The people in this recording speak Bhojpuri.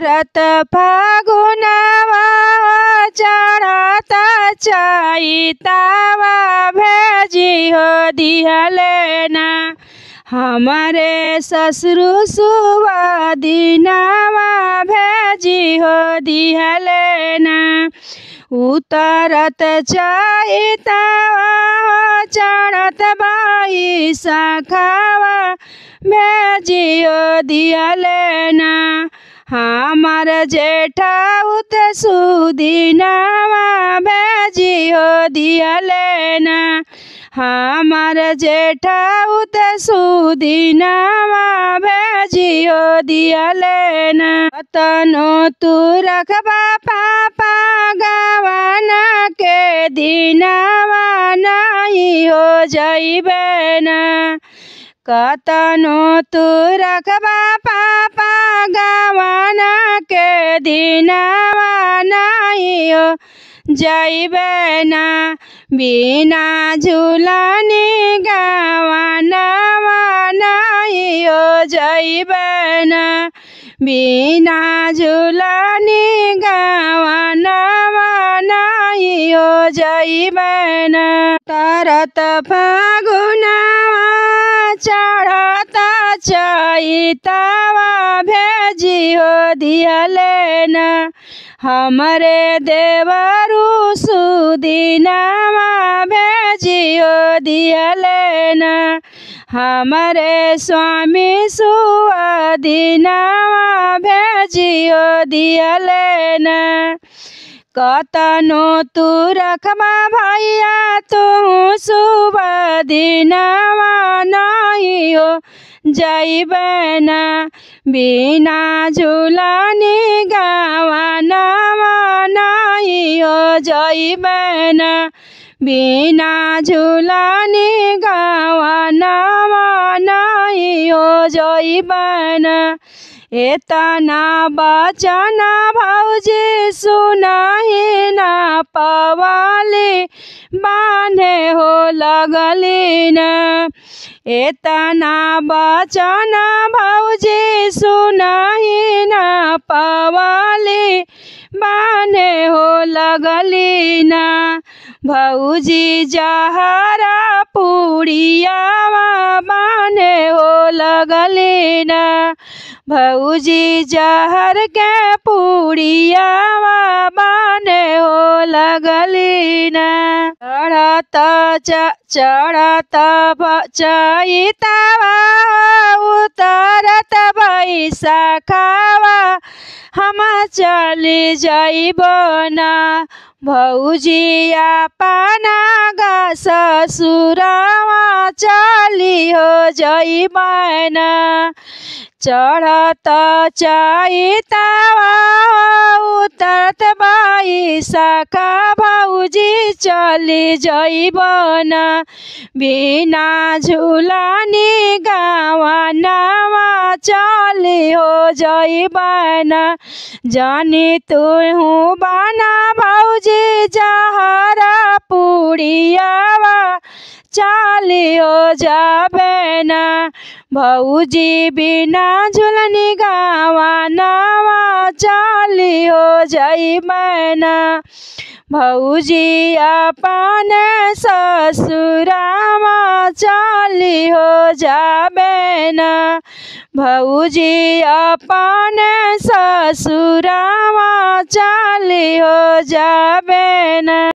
रत फागुनवा चढ़त चैतवा भेजी हो दिहलेना हमारे ससुर सुवा दिनवा भेजी हो दिहलेना उतरत चैतवा चढ़त बैसाखवा भेजी हो दिहलेना हमार जेठा उत सुदिनवा भेजी हो दिहलेना हमार जेठा उत सुदिनवा भेजी हो दिहलेना तनो तू रखबा पापा गवाना के दिनवा नहीं हो जाइबे ना कतनो तू रखबा पापा गवाना के दिनवा नहीं हो जाइबे ना बिना झूलनी गवानवा नहीं हो जाइबे ना बिना झूलनी गवानवा नहीं हो जाइबे ना तरत फागुनवा चढ़त चैतवा भेजी हो दिहलेना हमरे देवरु सुदिनवा भेजी हो दिहलेना हमारे स्वामी सुदिनवा भेजी हो दिहलेना कतनो तू रखबा भैया तू शुभ दिनवा नहीं हो जाइबे ना बिना झूलनी गवानवा नहीं हो जाइबे ना बिना झूलनी गवानवा नहीं हो जाइबे ना एतना बचन भौजी सुनाही ना पवाली बांधे हो लगली ना एतना बचन भौजी सुनाही ना पवाली बांधे हो लगली ना भौजी जहरा पुड़ियावा बांधे हो लगली ना भौजी जहर के पुड़ियावा बांधे हो लगली ना चढ़त चैतवा उतरत बैसाखवा हम चली जाइबो ना भौजी अपना गा ससुरवा चली हो जाइबे ना चढ़त चैतवा उतरत बैसाखा भौजी चली जाइबो ना बिना झूलनी गवानवा चली हो जाइबे ना जानी तू बना भौजी जहरा पुड़ियावा चली हो जाबे ना भौजी बिना झूलनी गवानवा चली हो जाइबे ना भौजी अपने ससुरवा चली हो जाबे ना भौजी अपने ससुरवा चली हो जाबे ना।